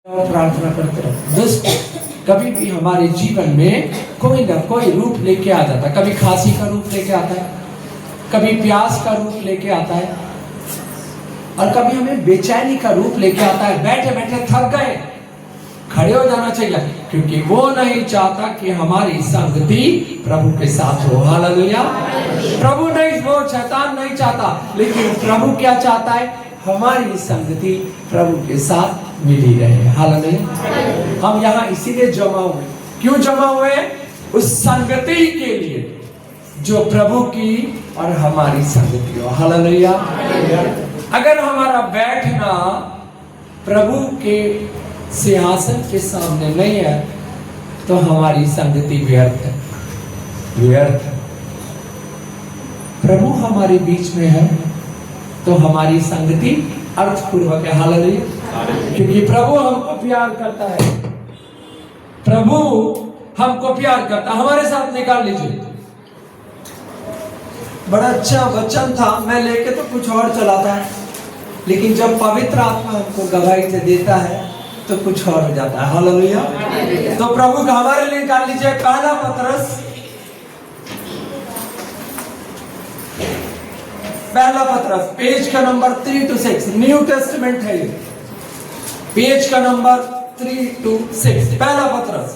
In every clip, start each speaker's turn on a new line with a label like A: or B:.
A: प्रार्थना करते रहो। दुष्ट कभी भी हमारे जीवन में कोई ना कोई रूप लेके आ जाता है। कभी खांसी का रूप लेके आता है, कभी प्यास का रूप लेके आता है, और कभी हमें बेचैनी का रूप लेके आता है। बैठे बैठे थक गए, खड़े हो जाना चाहिए, क्योंकि वो नहीं चाहता कि हमारी संगति प्रभु के साथ हो। हालेलुया। प्रभु नहीं, वो शैतान नहीं चाहता, लेकिन प्रभु क्या चाहता है? हमारी संगति प्रभु के साथ मिली रहे। हालेलुया। हम यहाँ इसीलिए जमा हुए। क्यों जमा हुए? उस संगति के लिए जो प्रभु की और हमारी संगति हो। हालेलुया। अगर हमारा बैठना प्रभु के सिंहासन के सामने नहीं है, तो हमारी संगति व्यर्थ है, व्यर्थ है। प्रभु हमारे बीच में है तो हमारी संगति अर्थपूर्वक है। हालेलुया। क्योंकि प्रभु हमको प्यार करता है, प्रभु हमको प्यार करता है। हमारे साथ निकाल लीजिए। बड़ा अच्छा वचन था, मैं लेके तो कुछ और चलाता है, लेकिन जब पवित्र आत्मा हमको गवाही से देता है तो कुछ और हो जाता है। हालेलुया। तो प्रभु का हमारे लिए निकाल लीजिए पहला पत्रस पेज का नंबर 3 to 6, न्यू टेस्टमेंट है ये, पेज का नंबर 3 to 6, पहला पत्रस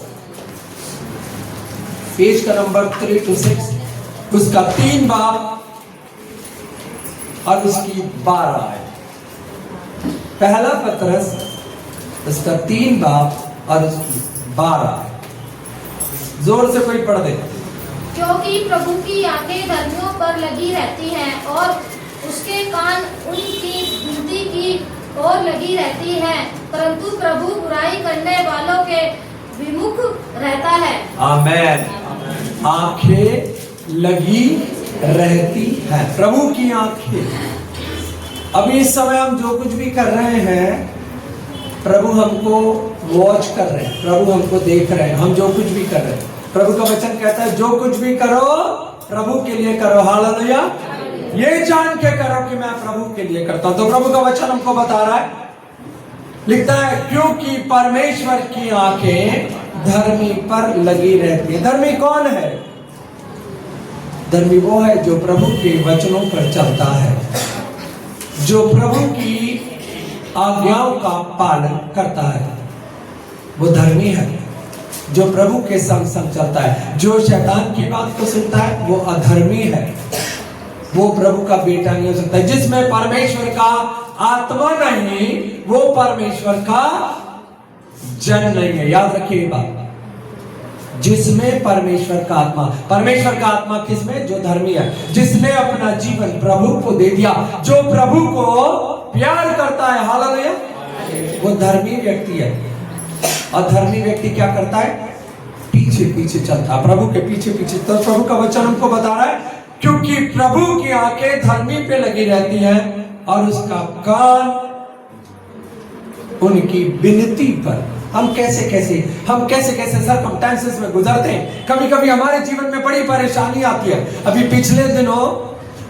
A: पेज का नंबर 3 to 6, उसका 3 बाब और उसकी 12 है। पहला पत्रस उसका 3 बाब और उसकी 12 है। जोर से कोई पढ़ दे।
B: क्योंकि प्रभु की आंखें धर्मियों पर लगी रहती हैं और उसके कान उनकी विनती की ओर लगी रहती हैं, परंतु प्रभु बुराई करने वालों के विमुख रहता है।
A: आमेन। आंखें लगी रहती हैं, प्रभु की आंखें। अभी इस समय हम जो कुछ भी कर रहे हैं, प्रभु हमको वॉच कर रहे हैं, प्रभु हमको देख रहे हैं। हम जो कुछ भी कर रहे हैं, प्रभु का वचन कहता है जो कुछ भी करो प्रभु के लिए करो। हालेलुया। ये जान के करो कि मैं प्रभु के लिए करता हूं। तो प्रभु का वचन हमको बता रहा है, लिखता है क्योंकि परमेश्वर की आंखें धर्मी पर लगी रहती है। धर्मी कौन है? धर्मी वो है जो प्रभु के वचनों पर चलता है, जो प्रभु की आज्ञाओं का पालन करता है, वो धर्मी है। जो प्रभु के संग संग चलता है, जो शैतान की बात को सुनता है, वो अधर्मी है, वो प्रभु का बेटा नहीं हो सकता। जिसमें परमेश्वर का आत्मा नहीं, वो परमेश्वर का जन नहीं है। याद रखिए बात, जिसमें परमेश्वर का आत्मा किसमें? जो धर्मी है, जिसने अपना जीवन प्रभु को दे दिया, जो प्रभु को प्यार करता है। हालेलुया। वो धर्मी व्यक्ति है। अधर्मी व्यक्ति क्या करता है? पीछे पीछे चलता है, प्रभु के पीछे पीछे। तो प्रभु का वचन हमको बता रहा है क्योंकि प्रभु की आंखें धर्मी पे लगी रहती हैं और उसका कान उनकी विनती पर। हम कैसे कैसे सर्कमस्टेंसेस में गुजरते हैं। कभी कभी हमारे जीवन में बड़ी परेशानी आती है। अभी पिछले दिनों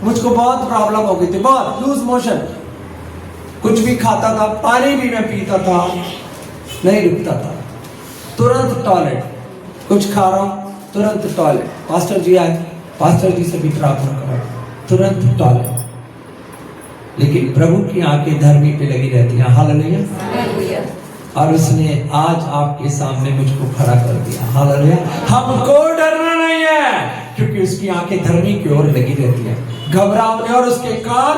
A: मुझको बहुत प्रॉब्लम हो गई थी, बहुत लूज मोशन। कुछ भी खाता था, पानी भी मैं पीता था, नहीं रुकता था, तुरंत टॉयलेट। कुछ खा रहा हूं, तुरंत टॉयलेट। पास्टर जी आए, पास्टर जी से भी प्रार्थना करो, तुरंत टॉयलेट। लेकिन प्रभु की आंखें धर्मी पे लगी रहती हैं। हालेलुया। और उसने आज आपके सामने मुझको खड़ा कर दिया। हालेलुया। हमको डरना नहीं है, क्योंकि उसकी आंखें धर्मी की ओर लगी रहती है, घबराओ नहीं। और उसके कान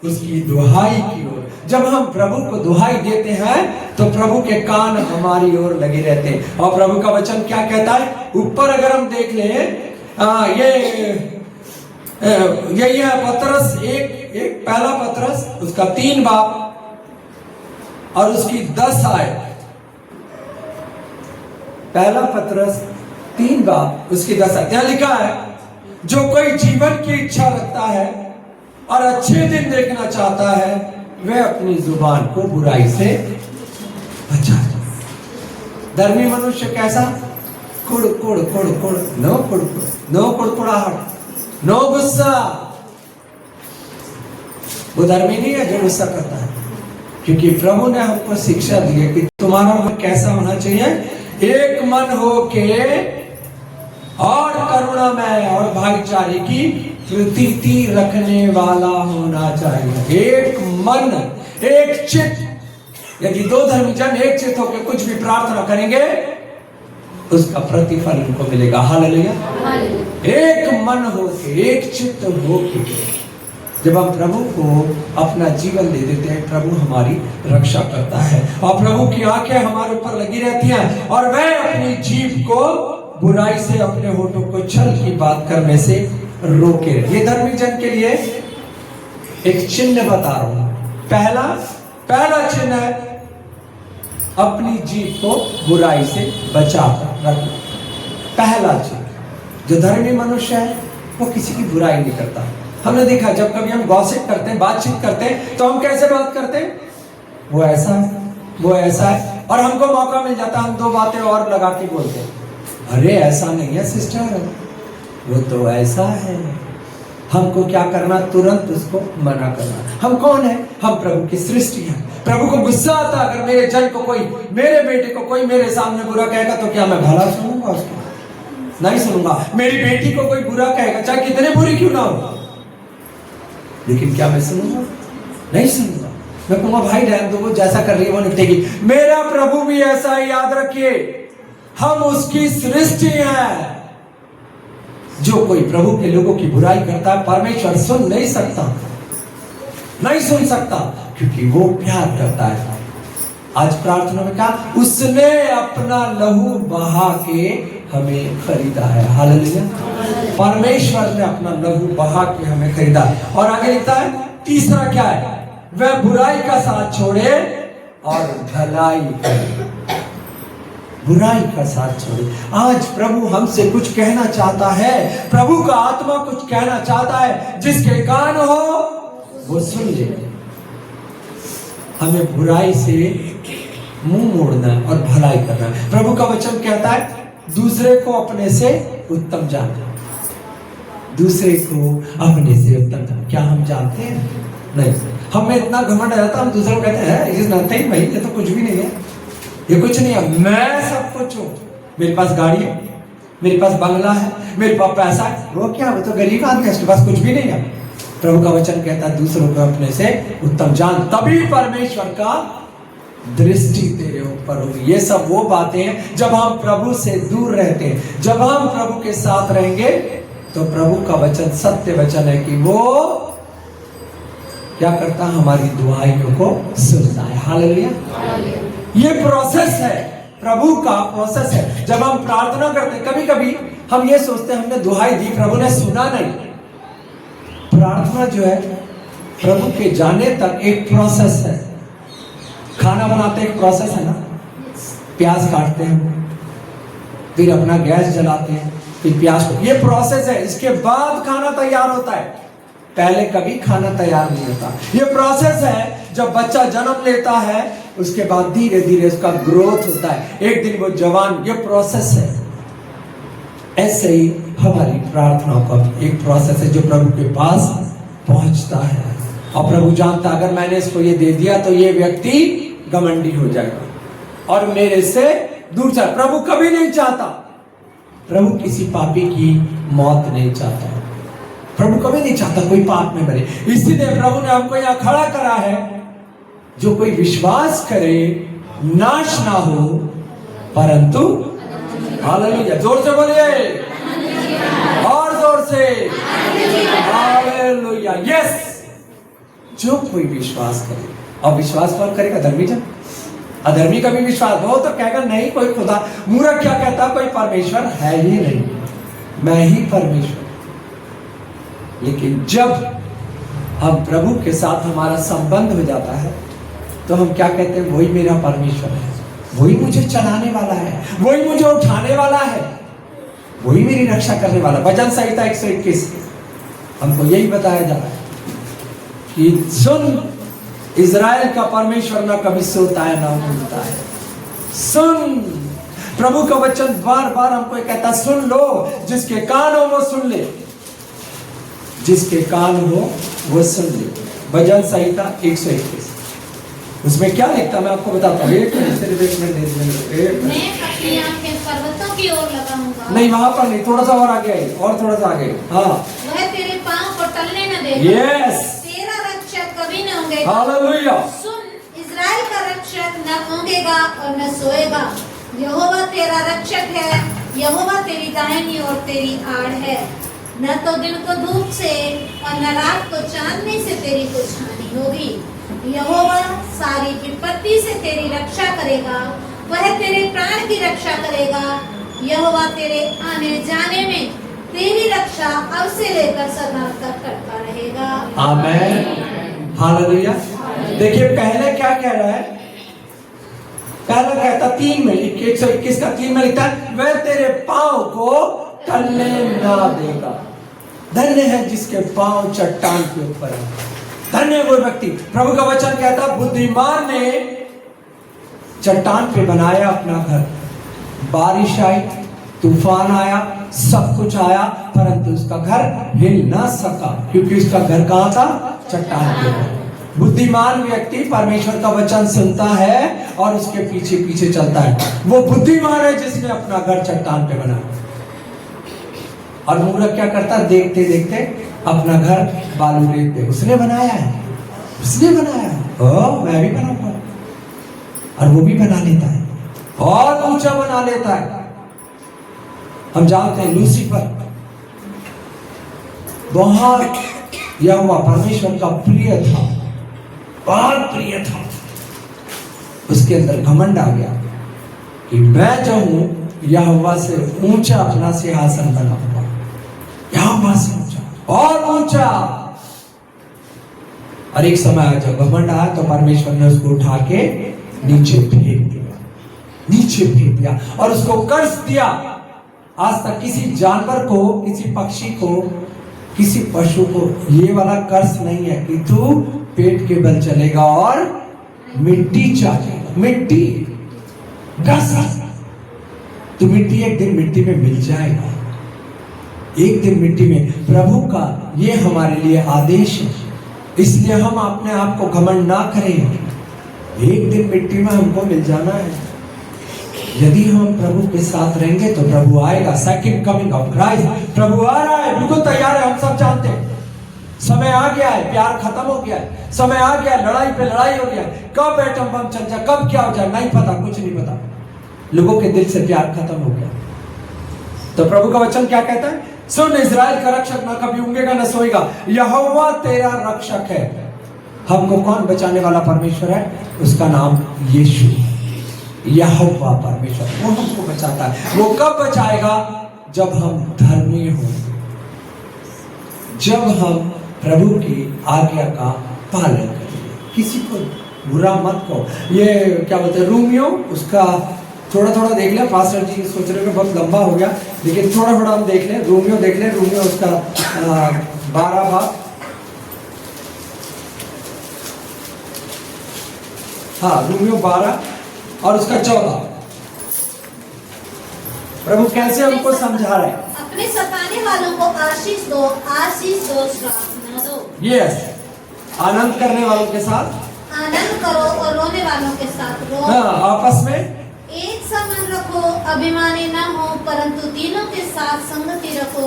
A: उसकी दुहाई की ओर। जब हम प्रभु को दुहाई देते हैं तो प्रभु के कान हमारी ओर लगे रहते हैं। और प्रभु का वचन क्या कहता है? ऊपर अगर हम देख लें, यही है पत्रस एक पहला पत्रस उसका 3 बाब और उसकी 10 आयत। पहला पत्रस 3 बाब उसकी 10 आयत। यहां लिखा है जो कोई जीवन की इच्छा रखता है और अच्छे दिन देखना चाहता है, वह अपनी जुबान को बुराई से बचा। धर्मी मनुष्य कैसा? कुड़ कुड़ कुड़ कुड़, नो कुड़ कुड़, नो कुड़कुड़ाहट, नो गुस्सा। वो धर्मी नहीं है जो गुस्सा करता है, क्योंकि प्रभु ने हमको शिक्षा दी है कि तुम्हारा मन कैसा होना चाहिए? एक मन हो के और करुणामय और भाईचारे की प्रतीति रखने वाला होना चाहिए। एक मन, एक चित्त। यदि दो धर्मी जन एक चित्त होकर कुछ भी प्रार्थना करेंगे, उसका प्रतिफल उनको मिलेगा। हालेलुया। एक मन हो के, एक चित्त हो के जब हम प्रभु को अपना जीवन दे देते हैं, प्रभु हमारी रक्षा करता है और प्रभु की आंखें हमारे ऊपर लगी रहती हैं और वह अपनी जीभ को बुराई से, अपने होठों को छल की बात करने से रोके। ये धर्मी जन के लिए एक चिन्ह बता रहा हूं। पहला चिन्ह है अपनी जीभ को बुराई से बचा कर रखना। पहला चिन्ह। जो धर्मी मनुष्य है वो किसी की बुराई नहीं करता। हमने देखा जब कभी हम गॉसिप करते हैं, बातचीत करते हैं, तो हम कैसे बात करते हैं? वो ऐसा है, वो ऐसा है, और हमको मौका मिल जाता है हम दो बातें और लगा के बोलते हैं। अरे ऐसा नहीं है सिस्टर, वो तो ऐसा है। हमको क्या करना? तुरंत उसको मना करना। हम कौन है? हम प्रभु की सृष्टि हैं। प्रभु को गुस्सा आता अगर मेरे जन को कोई, मेरे बेटे को कोई मेरे सामने बुरा कहेगा तो क्या मैं भला सुनूंगा उसको? नहीं सुनूंगा। मेरी बेटी को कोई बुरा कहेगा, चाहे कितने बुरी क्यों ना हो, लेकिन क्या मैं सुनूंगा? नहीं सुनूंगा। मैं कहूंगा भाई रहने दो, वो जैसा कर रही है वो निपटेगी। मेरा प्रभु भी ऐसा है, याद रखिए। हम उसकी सृष्टि हैं। जो कोई प्रभु के लोगों की बुराई करता है, परमेश्वर सुन नहीं सकता, नहीं सुन सकता, क्योंकि वो प्यार करता है। आज प्रार्थना में कहा, उसने अपना लहू बहा के हमें खरीदा है। हालेलुया। परमेश्वर ने अपना लहू बहा के हमें खरीदा। और आगे लिखता है, तीसरा क्या है? वह बुराई का साथ छोड़े और भलाई करे। बुराई का साथ छोड़े। आज प्रभु हमसे कुछ कहना चाहता है, प्रभु का आत्मा कुछ कहना चाहता है। जिसके कान हो वो सुन ले। हमें बुराई से मुंह मोड़ना और भलाई करना। प्रभु का वचन कहता है, दूसरे को अपने से उत्तम जानो। दूसरे को अपने से उत्तम जानो। क्या हम जानते हैं? नहीं। हमें इतना घमंड रहता, हम दूसरे को कहते हैं इट इज नथिंग, भाई ये तो कुछ भी नहीं है, ये कुछ नहीं है, मैं सब कुछ हूं। मेरे पास गाड़ी है, मेरे पास बंगला है, मेरे पास पैसा है। वो क्या? वो तो गरीब आदमी है, उसके पास कुछ भी नहीं है। प्रभु का वचन कहता है, दूसरों को अपने से उत्तम जान, तभी परमेश्वर का दृष्टि तेरे ऊपर होगी। ये सब वो बातें हैं जब हम प्रभु से दूर रहते हैं। जब हम प्रभु के साथ रहेंगे तो प्रभु का वचन सत्य वचन है कि वो क्या करता है? हमारी दुआइयों को सुनता है। हालेलुया। ये प्रोसेस है, प्रभु का प्रोसेस है। जब हम प्रार्थना करते हैं, कभी कभी हम ये सोचते हैं हमने दुहाई दी, प्रभु ने सुना नहीं। प्रार्थना जो है प्रभु के जाने तक एक प्रोसेस है। खाना बनाते एक प्रोसेस है ना, प्याज काटते हैं, फिर अपना गैस जलाते हैं, फिर प्याज को, ये प्रोसेस है। इसके बाद खाना तैयार होता है, पहले कभी खाना तैयार नहीं होता। ये प्रोसेस है। जब बच्चा जन्म लेता है उसके बाद धीरे धीरे उसका ग्रोथ होता है, एक दिन वो जवान, ये प्रोसेस है। ऐसे ही हमारी प्रार्थना का एक प्रोसेस है जो प्रभु के पास पहुंचता है। और प्रभु जानता अगर मैंने इसको ये दे दिया तो ये व्यक्ति घमंडी हो जाएगा और मेरे से दूर चल। प्रभु कभी नहीं चाहता, प्रभु किसी पापी की मौत नहीं चाहता। प्रभु कभी नहीं चाहता कोई पाप में मरे। इसीलिए प्रभु ने हमको यहाँ खड़ा करा है, जो कोई विश्वास करे नाश ना हो परंतु, हालेलुया, जोर से बोलिए और जोर से, हालेलुया, यस। जो कोई विश्वास करे, और विश्वास कौन करेगा? धर्मी जन। अधर्मी का भी विश्वास हो तो कहेगा नहीं कोई खुदा। मूर्ख क्या कहता? कोई परमेश्वर है ही नहीं, मैं ही परमेश्वर। लेकिन जब हम प्रभु के साथ हमारा संबंध हो जाता है तो हम क्या कहते हैं? वही मेरा परमेश्वर है, वही मुझे चलाने वाला है, वही मुझे उठाने वाला है, वही मेरी रक्षा करने वाला। भजन संहिता 121 हमको यही बताया जा रहा है कि सुन, इज़राइल का परमेश्वर ना कभी सोता है ना उठता है। सुन, प्रभु का वचन बार बार हमको कहता, सुन लो, जिसके कान हो वो सुन ले, जिसके कान हो वो सुन ले। भजन संहिता 121। उसमें क्या लिखता है मैं आपको बताता हूँ। एक मिनट सिर्फ एक मिनट दे दीजिए।
B: मैं अपनी आंखें पर्वतों की ओर लगाऊंगा।
A: नहीं वहां पर नहीं, थोड़ा सा और आगे आइए, और थोड़ा सा आगे। हाँ
B: वह तेरे पांव को टलने न देगा।
A: यस,
B: तेरा रक्षक कभी न होंगेगा।
A: हालेलुया।
B: सुन, इज़राइल का रक्षक न होंगेगा और न सोएगा। यहोवा तेरा रक्षक है, यहोवा तेरी दाहिनी और तेरी आड़ है। न तो दिन को धूप से और न रात को चांदनी से तेरी कुछ हानि होगी। यहोवा सारी विपत्ति से तेरी रक्षा करेगा, वह तेरे प्राण की रक्षा करेगा। यहोवा तेरे आने जाने में तेरी रक्षा अब से लेकर सदा तक करता रहेगा।
A: आमेन, हालेलुया। देखिए पहले क्या कह रहा है, पहला कहता 3 में 121 का 3 में लिखता है वह तेरे पांव को टलने ना देगा। धन्य है जिसके पांव चट्टान के ऊपर है। धन्य है वो व्यक्ति। प्रभु का वचन कहता बुद्धिमान ने चट्टान पे बनाया अपना घर, बारिश आई, तूफान आया, सब कुछ आया, परंतु उसका घर हिल ना सका क्योंकि उसका घर कहां था? चट्टान पे। बुद्धिमान व्यक्ति परमेश्वर का वचन सुनता है और उसके पीछे पीछे चलता है। वो बुद्धिमान है जिसने अपना घर चट्टान पे बनाया। और मूर्ख क्या करता? देखते देखते अपना घर बालू रेत पे। उसने बनाया है, उसने बनाया है, मैं भी बनाऊंगा। और वो भी बना लेता है और ऊंचा बना लेता है। हम जानते हैं लूसीफर बहुत यहोवा परमेश्वर का प्रिय था, बहुत प्रिय था। उसके अंदर घमंड आ गया कि मैं जो हूं यहोवा से ऊंचा अपना सिंहासन बनाऊंगा, यहोवा से ऊंचा और ऊंचा। और एक समय आया जब घमंड आया तो परमेश्वर ने उसको उठा के नीचे फेंक दिया, नीचे फेंक दिया और उसको कर्ज दिया। आज तक किसी जानवर को, किसी पक्षी को, किसी पशु को ये वाला कर्ज नहीं है कि तू पेट के बल चलेगा और मिट्टी चाहेगा। मिट्टी दस, तो मिट्टी एक दिन मिट्टी में मिल जाएगा, एक दिन मिट्टी में। प्रभु का ये हमारे लिए आदेश है, इसलिए हम अपने आप को घमंड ना करें। एक दिन मिट्टी में हमको मिल जाना है। यदि हम प्रभु के साथ रहेंगे तो प्रभु आएगा। सेकंड कमिंग ऑफ क्राइस्ट, प्रभु आ रहा है, बिल्कुल तैयार है। हम सब जानते हैं समय आ गया है, प्यार खत्म हो गया है, समय आ गया है, लड़ाई पे लड़ाई हो गया। कब एटम बम चल जाए, कब क्या हो जाए नहीं पता, कुछ नहीं पता। लोगों के दिल से प्यार खत्म हो गया। तो प्रभु का वचन क्या कहता है? सुन, इज़राइल का रक्षक ना कभी ऊँगेगा ना सोएगा, यहोवा तेरा रक्षक है। हमको कौन बचाने वाला परमेश्वर है? उसका नाम यीशु, यहोवा परमेश्वर, वो हमको बचाता है। वो कब बचाएगा? जब हम धर्मी हो, जब हम प्रभु की आज्ञा का पालन करेंगे। किसी को बुरा मत कहो। ये क्या बोलते हैं रोमियो, उसका थोड़ा थोड़ा देख ले। पास्टर जी सोच रहे हो बहुत लंबा हो गया, लेकिन थोड़ा थोड़ा हम देख लें। रोमियो देख लें, रोमियो उसका 12 भाग, हाँ रोमियो 12 और उसका 14। प्रभु कैसे हमको समझा रहे हैं?
B: अपने सताने वालों को आशीष दो, आशीष दो, श्राप न दो।
A: यस, आनंद करने वालों के साथ
B: आनंद करो और रोने वालों के साथ रो।
A: हाँ, आपस में
B: एक समान रखो, अभिमानी न हो, परंतु तीनों के साथ संगति रखो।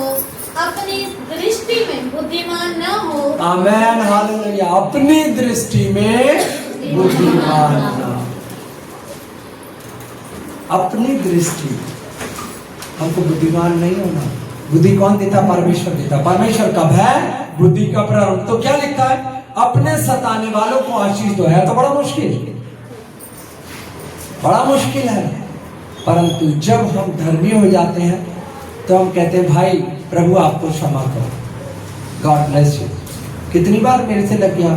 B: अपनी दृष्टि में बुद्धिमान न हो।
A: आमेन, हालेलुया। अपनी दृष्टि में बुद्धिमान न, अपनी दृष्टि, हमको बुद्धिमान नहीं होना। बुद्धि कौन देता? परमेश्वर देता। परमेश्वर का भय बुद्धि का प्रारंभ। तो क्या लिखता है? अपने सताने वालों को आशीष दो। है तो बड़ा मुश्किल, बड़ा मुश्किल है। परंतु जब हम धर्मी हो जाते हैं तो हम कहते हैं भाई प्रभु आपको क्षमा करो, गॉड ब्लेस यू। कितनी बार मेरे से लग गया,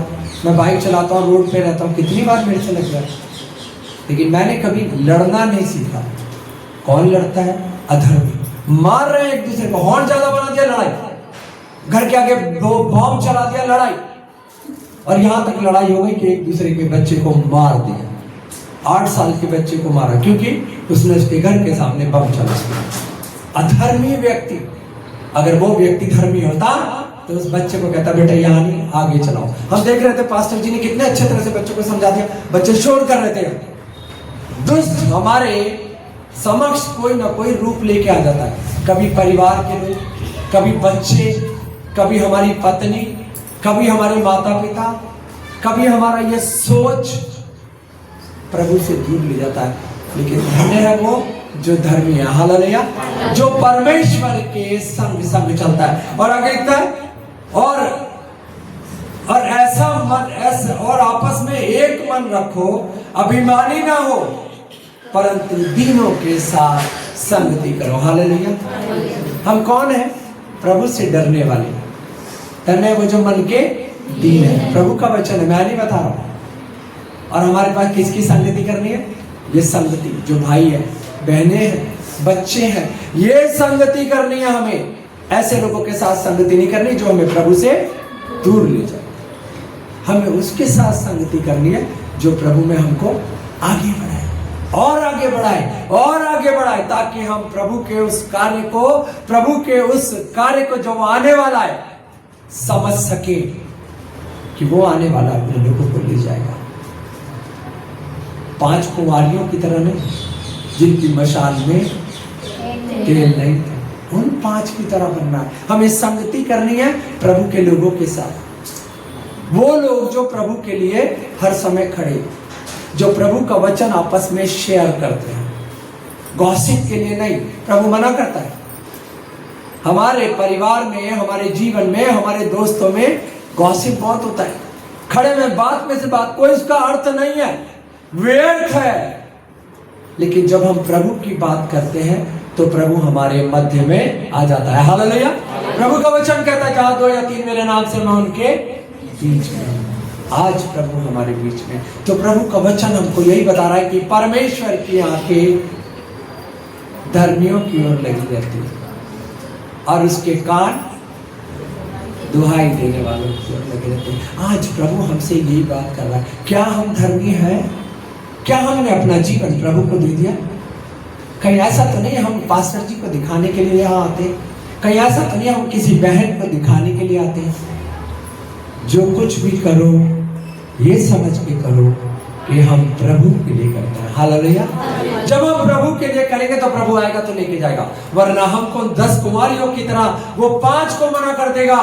A: मैं बाइक चलाता हूँ, रोड पे रहता हूँ, कितनी बार मेरे से लग गया, लेकिन मैंने कभी लड़ना नहीं सीखा। कौन लड़ता है? अधर्मी। मार रहे हैं एक दूसरे को, हॉर्न ज्यादा बना दिया, लड़ाई। घर के आगे बॉम्ब चला दिया, लड़ाई। और यहां तक लड़ाई हो गई कि एक दूसरे के बच्चे को मार दिया। 8 साल के बच्चे को मारा क्योंकि उसने उसके घर के सामने बम चला दिया। अधर्मी व्यक्ति, अगर वो व्यक्ति धर्मी होता तो उस बच्चे को कहता बेटा यहाँ नहीं, आगे चलाओ। हम देख रहे थे पास्टर जी ने कितने अच्छे तरह से बच्चों को समझा दिया, बच्चे शोर कर रहे थे। दुष्ट हमारे समक्ष कोई ना कोई रूप लेके आ जाता है, कभी परिवार के लोग, कभी बच्चे, कभी हमारी पत्नी, कभी हमारे माता पिता, कभी हमारा ये सोच प्रभु से दूर ले जाता है। लेकिन धन्य है वो जो धर्मी है, हालेलुया, जो परमेश्वर के संग संग चलता है। और आगे लिखता है और ऐसा मन ऐसा और आपस में एक मन रखो, अभिमानी ना हो, परंतु दीनों के साथ संगति करो। हालेलुया। हम कौन है? प्रभु से डरने वाले। धन्य है वो जो मन के दीन है। प्रभु का वचन है, मैं नहीं बता रहा हूं। और हमारे पास किसकी संगति करनी है? ये संगति जो भाई है, बहनें हैं, बच्चे हैं, ये संगति करनी है हमें। ऐसे लोगों के साथ संगति नहीं करनी जो हमें प्रभु से दूर ले जाए। हमें उसके साथ संगति करनी है जो प्रभु में हमको आगे बढ़ाए और आगे बढ़ाए और आगे बढ़ाए, ताकि हम प्रभु के उस कार्य को जो आने वाला है समझ सके कि वो आने वाला अपने लोगों को ले जाएगा। 5 कुंवारियों की तरह नहीं, जिनकी मशाल में तेल नहीं था, उन 5 की तरह बनना है। हमें संगति करनी है प्रभु के लोगों के साथ। वो लोग जो प्रभु के लिए हर समय खड़े, जो प्रभु का वचन आपस में शेयर करते हैं, गॉसिप के लिए नहीं। प्रभु मना करता है। हमारे परिवार में, हमारे जीवन में, हमारे दोस्तों में गॉसिप बहुत होता है। खड़े में बात में से बात, कोई उसका अर्थ नहीं है, व्यर्थ है। लेकिन जब हम प्रभु की बात करते हैं तो प्रभु हमारे मध्य में आ जाता है। हालेलुया। प्रभु का वचन कहता है जहां 2 या 3 मेरे नाम से मैं उनके बीच में। आज प्रभु हमारे बीच में, तो प्रभु का वचन हमको यही बता रहा है कि परमेश्वर की आंखें धर्मियों की ओर लगी रहती है और उसके कान दुहाई देने वालों की ओर लगे रहते हैं। आज प्रभु हमसे यही बात कर रहा है, क्या हम धर्मी हैं? क्या हमने अपना जीवन प्रभु को दे दिया? कहीं ऐसा तो नहीं हम पास्टर जी को दिखाने के लिए यहाँ आते, कहीं ऐसा तो नहीं हम किसी बहन को दिखाने के लिए आते। जो कुछ भी करो ये समझ के करो कि हम प्रभु के लिए करते हैं। हालेलुया। जब हम प्रभु के लिए करेंगे तो प्रभु आएगा तो लेके जाएगा, वरना हमको 10 कुमारियों की तरह वो 5 को मना कर देगा,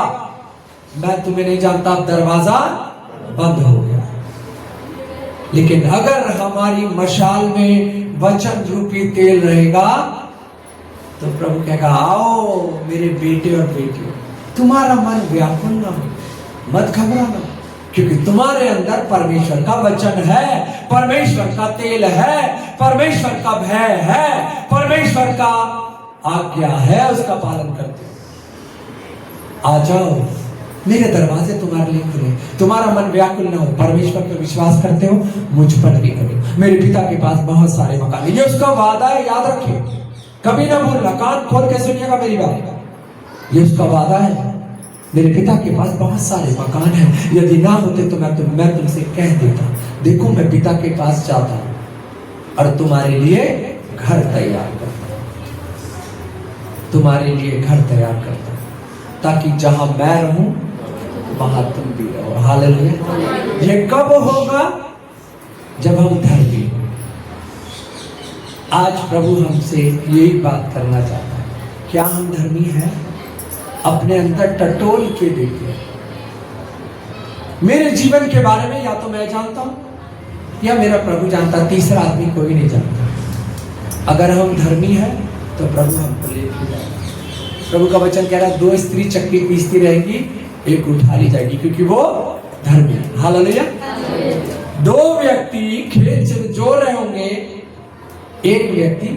A: मैं तुम्हें नहीं जानता, दरवाजा बंद हो गया। लेकिन अगर हमारी मशाल में वचन रूपी तेल रहेगा तो प्रभु कहेगा आओ मेरे बेटे और बेटियों, तुम्हारा मन व्याकुल ना हो, मत घबराना, क्योंकि तुम्हारे अंदर परमेश्वर का वचन है, परमेश्वर का तेल है, परमेश्वर का भय है, परमेश्वर का आज्ञा है, उसका पालन करते हो। आ जाओ, मेरे दरवाजे तुम्हारे लिए खुले, तुम्हारा मन व्याकुल ना हो, परमेश्वर पर विश्वास करते हो, मुझ पर भी करो। मेरे पिता के पास बहुत सारे मकान है, ये उसका वादा है, याद रखिए, कभी ना भूलना, कान खोल के सुनिएगा मेरी बात। ये उसका वादा है, मेरे पिता के पास बहुत सारे मकान हैं, यदि ना होते तो मैं तुमसे कह देता, देखो मैं पिता के पास जाता और तुम्हारे लिए घर तैयार करता, तुम्हारे लिए घर तैयार करता, ताकि जहां मैं रहूं वहां तुम भी रहो। हालेलुया। ये कब होगा? जब हम धर्मी। आज प्रभु हमसे यही बात करना चाहता है, क्या हम धर्मी हैं? अपने अंदर टटोल के देखिए। मेरे जीवन के बारे में या तो मैं जानता हूं या मेरा प्रभु जानता, तीसरा आदमी कोई नहीं जानता। अगर हम धर्मी हैं तो प्रभु हमको लेके जाएगा। प्रभु का वचन कह रहा है 2 स्त्री चक्की पीसती रहेगी, एक उठा ली जाएगी, क्योंकि वो धर्मी है। हालेलुया। 2 व्यक्ति खेत जोड़ रहे होंगे, एक व्यक्ति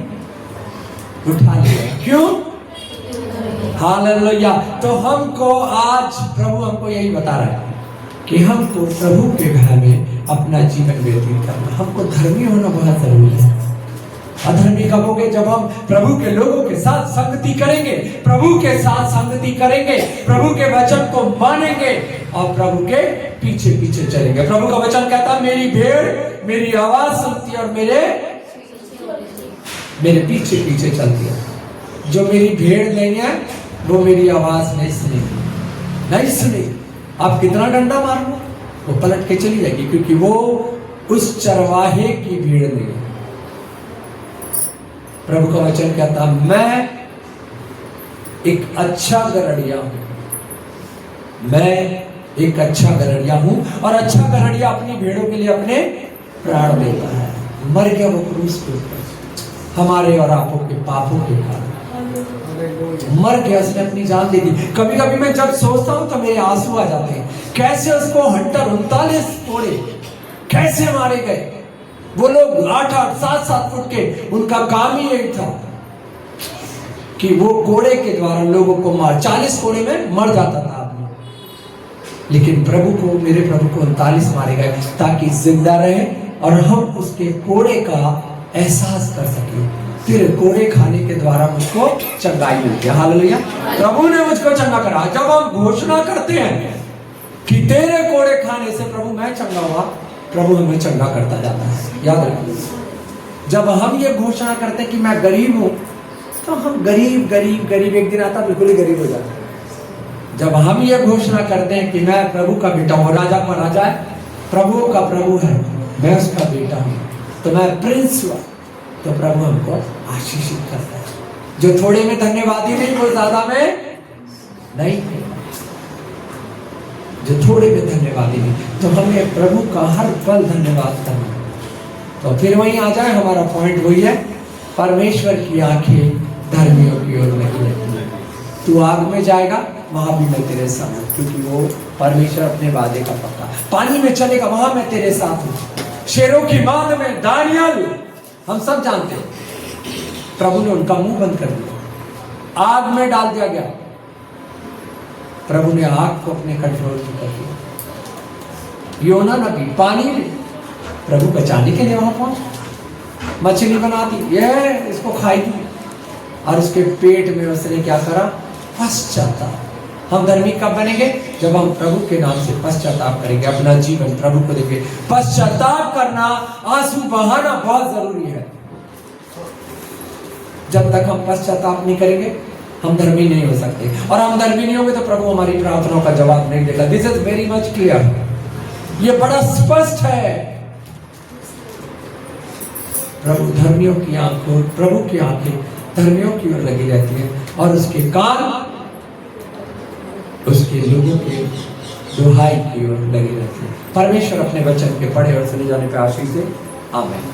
A: उठा लिया, क्यों? हालेलुया। तो हमको आज प्रभु हमको यही बता रहा है कि हमको प्रभु के घर में अपना जीवन व्यतीत करना, हमको धर्मी होना बहुत जरूरी है। अधर्मी कब होंगे? जब हम प्रभु के लोगों के साथ संगति करेंगे, प्रभु के साथ संगति करेंगे, प्रभु के वचन को मानेंगे और प्रभु के पीछे पीछे चलेंगे। प्रभु का वचन कहता है मेरी भेड़ मेरी आवाज सुनती है और मेरे पीछे पीछे चलती है। जो मेरी भेड़ नहीं है वो मेरी आवाज नहीं सुनेगी। नहीं सुने, आप कितना डंडा मार लो वो पलट के चली जाएगी, क्योंकि वो उस चरवाहे की भीड़ नहीं है। प्रभु का वचन कहता, मैं एक अच्छा गरड़िया हूं, मैं एक अच्छा गरड़िया हूं, और अच्छा गरड़िया अपनी भेड़ों के लिए अपने प्राण देता है। मर गया वो क्रूस के ऊपर हमारे और आपों के पापों के कारण, मर गया, उसने अपनी जान दे दी। कभी कभी मैं जब सोचता हूं तो मेरे आंसू आ जाते हैं, कैसे उसको हंटर 39 कोड़े कैसे मारे गए। वो लोग 8-8, 7-7 फुट के, उनका काम ही यही था कि वो कोड़े के द्वारा लोगों को मार, 40 कोड़े में मर जाता था आदमी, लेकिन प्रभु को, मेरे प्रभु को 39 मारे गए ताकि जिंदा रहे और हम उसके कोड़े का एहसास कर सके। फिर कोड़े खाने के द्वारा मुझको चंगाई मिलती है। हालेलुया। प्रभु ने मुझको चंगा करा। जब हम घोषणा करते हैं कि तेरे कोड़े खाने से प्रभु मैं चंगा हुआ, प्रभु हमें चंगा करता जाता है। याद रखिए, जब हम ये घोषणा करते हैं कि मैं गरीब हूं, तो हम गरीब गरीब गरीब एक दिन आता बिल्कुल ही गरीब हो जाते हैं। जब हम ये घोषणा करते हैं कि मैं प्रभु का बेटा हूं, राजा का राजा है, प्रभु का प्रभु है, मैं उसका बेटा हूं, तो मैं प्रिंस हुआ, तो प्रभु हमको आशीषित करता है। जो थोड़े में धन्यवादी नहीं, वो ज्यादा में नहीं, जो थोड़े में धन्यवादी नहीं, तो हमें प्रभु का हर पल धन्यवाद करना। तो फिर वहीं आ जाए, हमारा पॉइंट वही है, परमेश्वर की आंखें धर्मियों की ओर लगी रहती है। तू आग में जाएगा, वहां भी मैं तेरे साथ हूं, क्योंकि वो परमेश्वर अपने वादे का पक्का। पानी में चलेगा, वहां मैं तेरे साथ हूं। शेरों की बांध में दानियल, हम सब जानते हैं, प्रभु ने उनका मुंह बंद कर दिया, आग में डाल दिया गया, प्रभु ने आग को अपने कंट्रोल में कर दिया। योना नबी पानी में, प्रभु बचाने के लिए वहां पहुंच, मछली बना दी, ये इसको खाई दी, और उसके पेट में उसने क्या करा, पश्चाताप। हम धर्मी कब बनेंगे? जब हम प्रभु के नाम से पश्चाताप करेंगे, अपना जीवन प्रभु को देंगे। पश्चाताप करना, आंसू बहाना बहुत जरूरी है। जब तक हम पश्चाताप नहीं करेंगे, हम धर्मी नहीं हो सकते, और हम धर्मी नहीं होंगे तो प्रभु हमारी प्रार्थनाओं का जवाब नहीं देगा। This is very much clear, ये बड़ा स्पष्ट है। प्रभु धर्मियों की आंखों, प्रभु की आंखें धर्मियों की ओर लगी रहती है, और उसके कान उसके लोगों के दुहाई की ओर लगी रहती है। परमेश्वर अपने वचन के पढ़े और सुने जाने पर आशीष दे। आमीन।